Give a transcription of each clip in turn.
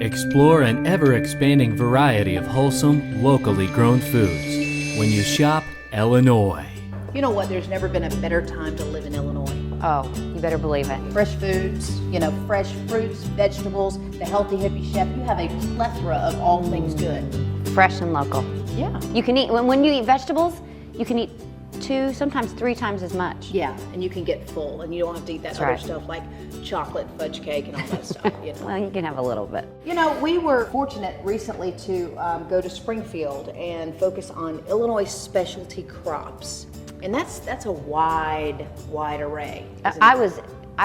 Explore an ever-expanding variety of wholesome, locally grown foods when you shop Illinois. You know what? There's never been a better time to live in Illinois. Oh, you better believe it. Fresh foods, fresh fruits, vegetables, the Healthy Hippie Chef. You have a plethora of all things good. Fresh and local. Yeah. You can eat, when you eat vegetables, you can eat 2, sometimes 3 times as much. Yeah, and you can get full, and you don't have to eat that other stuff like chocolate fudge cake and all that stuff. Well, you can have a little bit. We were fortunate recently to go to Springfield and focus on Illinois specialty crops, and that's a wide array. I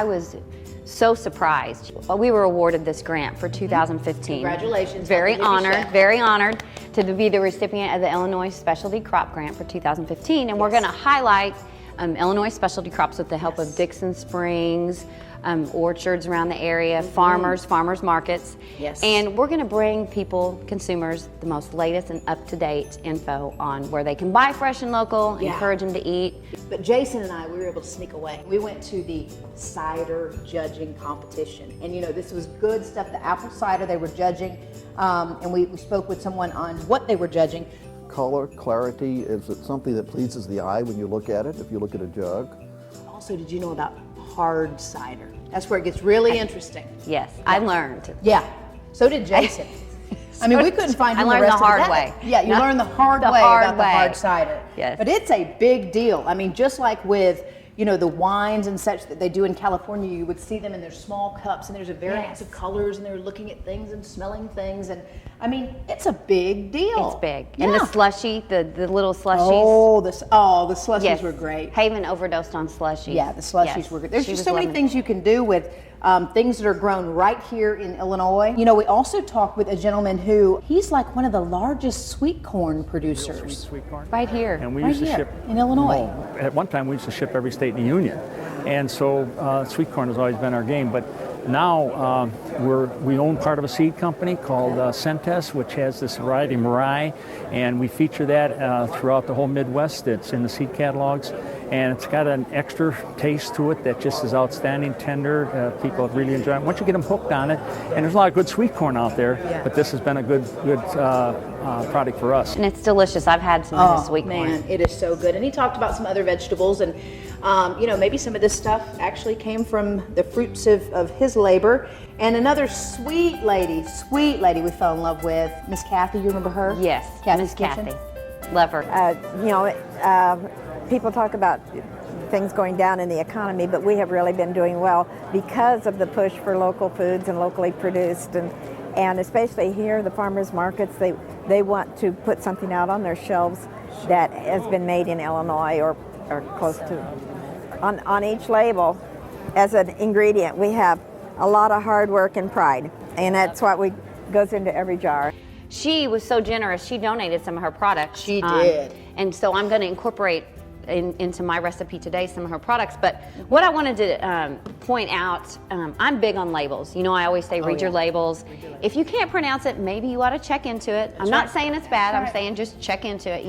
was so surprised. We were awarded this grant for 2015. Congratulations. Very honored to be the recipient of the Illinois Specialty Crop Grant for 2015. And we're going to highlight Illinois specialty crops with the help of Dixon Springs, orchards around the area, farmers markets. Yes. And we're going to bring people, consumers, the most latest and up-to-date info on where they can buy fresh and local, encourage them to eat. But Jason and I, we were able to sneak away. We went to the cider judging competition. And this was good stuff, the apple cider they were judging. And we spoke with someone on what they were judging. Color, clarity, is it something that pleases the eye when you look at it, if you look at a jug? Also, did you know about hard cider? That's where it gets really interesting. Yes, I learned. Yeah, so did Jason. We couldn't find him I learned the rest the hard of the way. day. Yeah, you learned the hard way about the hard cider. Yes. But it's a big deal. Just like with the wines and such that they do in California, you would see them in their small cups, and there's a variance of colors, and they're looking at things and smelling things, and it's a big deal. It's big. Yeah. And the slushy, the little slushies. The slushies were great. Haven overdosed on slushies. Yeah, the slushies were good. There's just so many things you can do with things that are grown right here in Illinois. We also talked with a gentleman he's like one of the largest sweet corn producers. Sweet corn. Right here. And we used to ship in Illinois. At one time, we used to ship every state in the union. And so sweet corn has always been our game. But now we own part of a seed company called Centes, which has this variety Mirai, and we feature that throughout the whole Midwest. It's in the seed catalogs, and it's got an extra taste to it that just is outstanding, tender. People really enjoy it. Once you get them hooked on it, and there's a lot of good sweet corn out there, but this has been a good product for us. And it's delicious. I've had some of the sweet corn. Man, it is so good. And he talked about some other vegetables, and maybe some of this stuff actually came from the fruits of his labor. And another sweet lady we fell in love with, Miss Kathy. You remember her? Yes, Kathy's Miss Kathy. Love her. People talk about things going down in the economy, but we have really been doing well because of the push for local foods and locally produced, and especially here, the farmers markets, they want to put something out on their shelves that has been made in Illinois or close to. On each label, as an ingredient, we have a lot of hard work and pride, and that's what goes into every jar. She was so generous. She donated some of her products. She did. And so I'm going to incorporate into my recipe today some of her products. But what I wanted to point out, I'm big on labels. I always say read your labels. If you can't pronounce it, maybe you ought to check into it. I'm not saying it's bad. I'm saying just check into it,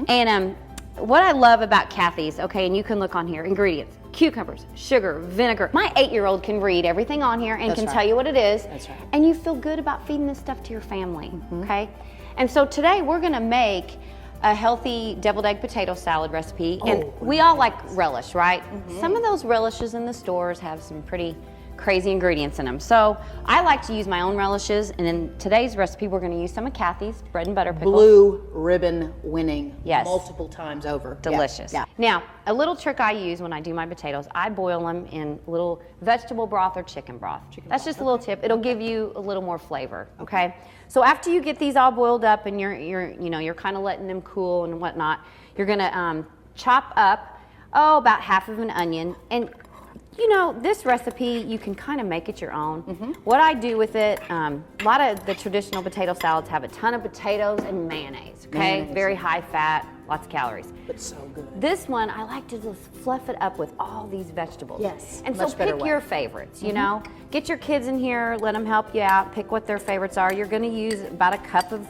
And what I love about Kathy's, and you can look on here, ingredients, cucumbers, sugar, vinegar. My 8-year-old can read everything on here and tell you what it is. That's right. And you feel good about feeding this stuff to your family, okay? And so today we're gonna make a healthy deviled egg potato salad recipe. And we all like relish, right? Some of those relishes in the stores have some pretty crazy ingredients in them. So I like to use my own relishes, and in today's recipe we're going to use some of Kathy's bread and butter pickles. Blue ribbon winning. Yes. Multiple times over. Delicious. Yeah. Now, a little trick I use when I do my potatoes, I boil them in little vegetable broth or chicken broth. That's just a little tip. It'll give you a little more flavor, okay? So after you get these all boiled up and you're kind of letting them cool and whatnot, you're going to chop up about half of an onion. And this recipe, you can kind of make it your own. What I do with it, a lot of the traditional potato salads have a ton of potatoes and mayonnaise, okay? Very high fat, lots of calories. But so good. This one, I like to just fluff it up with all these vegetables. Yes, And so much better pick way. your favorites, Get your kids in here, let them help you out, pick what their favorites are. You're gonna use about a cup of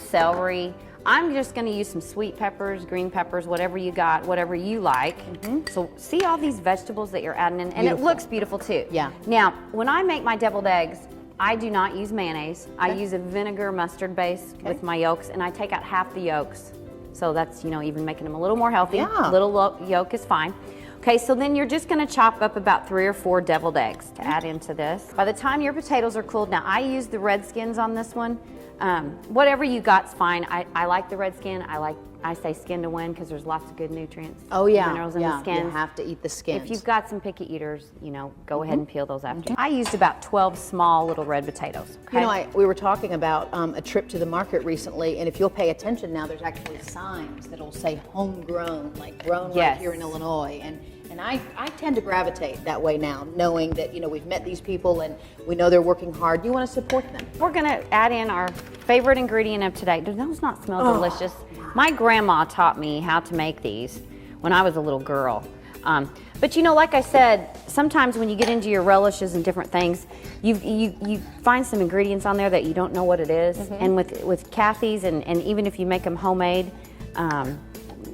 celery. I'm just going to use some sweet peppers, green peppers, whatever you got, whatever you like. So see all these vegetables that you're adding in, and it looks beautiful too. Yeah. Now, when I make my deviled eggs, I do not use mayonnaise. I use a vinegar mustard base with my yolks, and I take out half the yolks. So that's, you know, even making them a little more healthy. Yeah. Little yolk is fine. Okay, so then you're just gonna chop up about 3 or 4 deviled eggs to add into this. By the time your potatoes are cooled, now I use the red skins on this one. Whatever you got's fine. I like the red skin. I say skin to win because there's lots of good nutrients. Oh yeah, minerals in the skins. You have to eat the skins. If you've got some picky eaters, you know, go ahead and peel those after. I used about 12 small little red potatoes. Okay? You know, we were talking about a trip to the market recently, and if you'll pay attention now, there's actually signs that'll say homegrown, like grown right here in Illinois. And I tend to gravitate that way now, knowing that, you know, we've met these people and we know they're working hard. You want to support them. We're gonna add in our favorite ingredient of today. Do those not smell delicious? My grandma taught me how to make these when I was a little girl. But you know, like I said, sometimes when you get into your relishes and different things, you find some ingredients on there that you don't know what it is. And with Kathy's, and even if you make them homemade,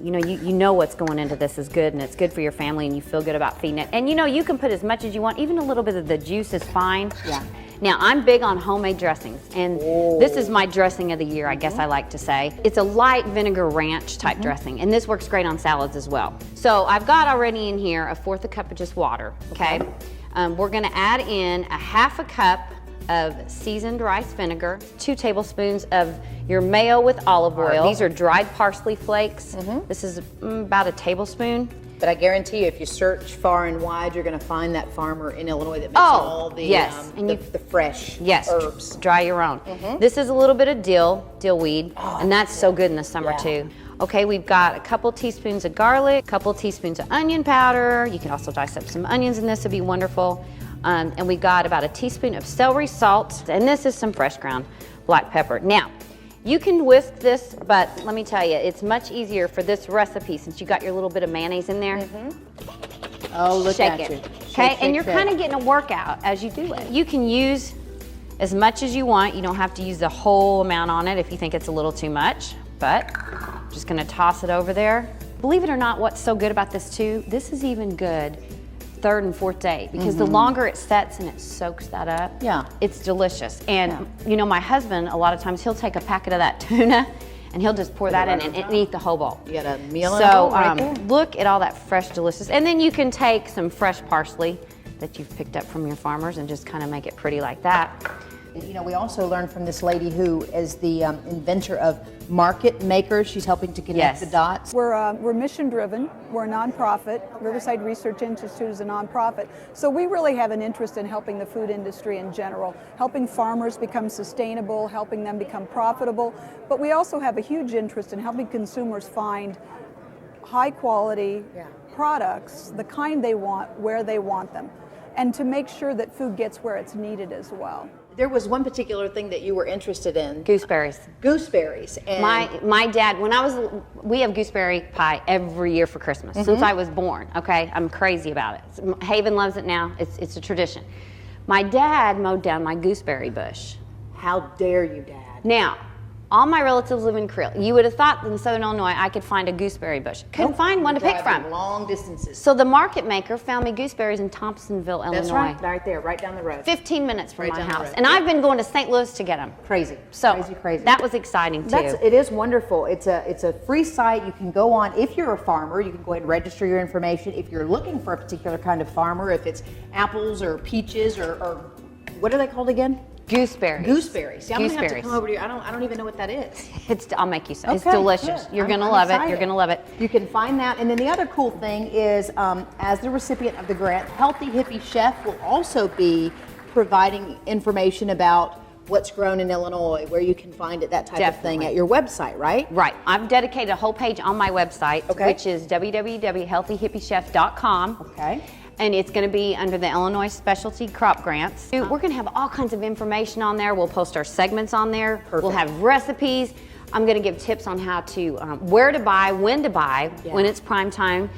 you know what's going into this is good, and it's good for your family, and you feel good about feeding it. And you know, you can put as much as you want. Even a little bit of the juice is fine. Yeah. Now, I'm big on homemade dressings, and this is my dressing of the year, I guess I like to say. It's a light vinegar ranch type dressing, and this works great on salads as well. So I've got already in here 1/4 cup of just water, okay? We're gonna add in 1/2 cup of seasoned rice vinegar, 2 tablespoons of your mayo with olive oil. These are dried parsley flakes. This is about a tablespoon. But I guarantee you, if you search far and wide, you're going to find that farmer in Illinois that makes all the the fresh herbs. Dry your own. This is a little bit of dill weed, and that's so good in the summer too. Okay, we've got a couple teaspoons of garlic, a couple teaspoons of onion powder. You can also dice up some onions in this, would be wonderful. And we got about a teaspoon of celery salt, and this is some fresh ground black pepper. Now, you can whisk this, but let me tell you, it's much easier for this recipe since you got your little bit of mayonnaise in there. Oh, look Shake at it. you. Okay, and you're kind of getting a workout as you do it. You can use as much as you want. You don't have to use the whole amount on it if you think it's a little too much, but I'm just gonna toss it over there. Believe it or not, what's so good about this too, this is even good 3rd and 4th day, because the longer it sets and it soaks that up, it's delicious. And you know, my husband, a lot of times he'll take a packet of that tuna and he'll just pour that in and eat the whole bowl. You got a meal in a bowl right there. Look at all that fresh, delicious. And then you can take some fresh parsley that you've picked up from your farmers and just kind of make it pretty like that. You know, we also learned from this lady who is the inventor of Market Makers. She's helping to connect the dots. We're mission driven. We're a nonprofit. Riverside Research Institute is a nonprofit. So we really have an interest in helping the food industry in general, helping farmers become sustainable, helping them become profitable. But we also have a huge interest in helping consumers find high quality products, the kind they want, where they want them, and to make sure that food gets where it's needed as well. There was one particular thing that you were interested in. Gooseberries. Gooseberries. And my dad, we have gooseberry pie every year for Christmas since I was born, okay? I'm crazy about it. Haven loves it now. It's a tradition. My dad mowed down my gooseberry bush. How dare you, Dad? Now, all my relatives live in Creel. You would have thought in Southern Illinois I could find a gooseberry bush. Couldn't find one to pick from. Long distances. So the market maker found me gooseberries in Thompsonville, Illinois. That's right there, right down the road. 15 minutes from Right my down the house. road. And I've been going to St. Louis to get them. Crazy. So crazy. that was exciting too. It is wonderful. It's a free site. You can go on. If you're a farmer, you can go ahead and register your information. If you're looking for a particular kind of farmer, if it's apples or peaches or what are they called again? Gooseberries. Gooseberries. See, I'm gonna have to come over to you. I don't even know what that is. I'll make you some. It's Okay, delicious. good. You're gonna I'm love it. excited. You're gonna love it. You can find that. And then the other cool thing is, as the recipient of the grant, Healthy Hippie Chef will also be providing information about what's grown in Illinois, where you can find it, that type of thing at your website, right? Right. I've dedicated a whole page on my website, Okay. which is www.healthyhippiechef.com. Okay. And it's going to be under the Illinois Specialty Crop Grants. We're going to have all kinds of information on there. We'll post our segments on there. Perfect. We'll have recipes. I'm going to give tips on how to, where to buy, when to buy, when it's prime time.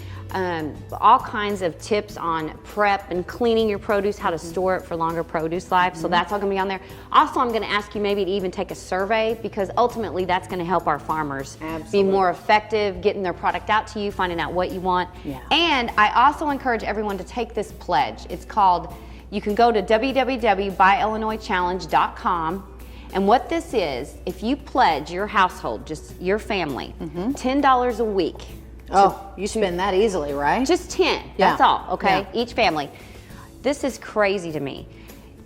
All kinds of tips on prep and cleaning your produce, how to store it for longer produce life. So that's all going to be on there. Also, I'm going to ask you maybe to even take a survey, because ultimately that's going to help our farmers be more effective, getting their product out to you, finding out what you want. And I also encourage everyone to take this pledge. It's called You can go to www.buyillinoischallenge.com. And what this is, if you pledge your household, just your family, $10 a week. Oh, you spend that easily, right? Just 10, Yeah. that's all, okay? Yeah. Each family. This is crazy to me.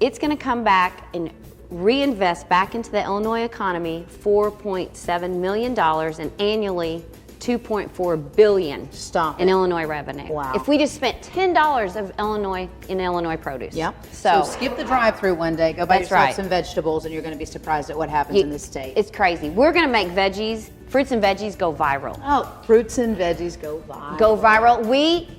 It's gonna come back and reinvest back into the Illinois economy $4.7 million and annually $2.4 billion Stop in it. Illinois revenue. Wow. If we just spent $10 of Illinois produce. Yep. So, skip the drive-through one day, go buy That's yourself right. some vegetables, and you're going to be surprised at what happens in this state. it's crazy. We're gonna make fruits and veggies go viral. Oh, fruits and veggies go viral. Go viral.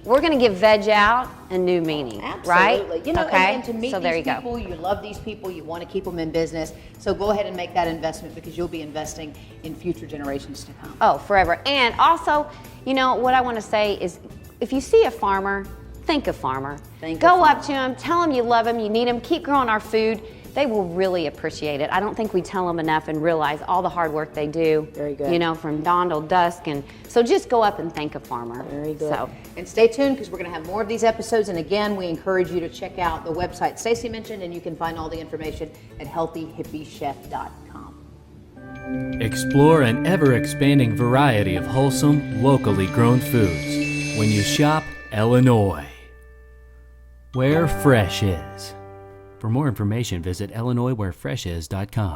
We're gonna give veg out a new meaning, right? Absolutely. You know, okay. and to meet so there these you people, go. you love these people, you want to keep them in business. So go ahead and make that investment because you'll be investing in future generations to come. Oh, forever. And also, you know, what I want to say is if you see a farmer, thank a farmer. Go up to him, tell him you love him, you need him, keep growing our food. They will really appreciate it. I don't think we tell them enough and realize all the hard work they do. Very good. You know, from dawn till dusk. And so just go up and thank a farmer. Very good. So, And stay tuned because we're going to have more of these episodes. And again, we encourage you to check out the website Stacey mentioned, and you can find all the information at healthyhippiechef.com. Explore an ever-expanding variety of wholesome, locally grown foods when you shop Illinois, where fresh is. For more information, visit IllinoisWhereFreshIs.com.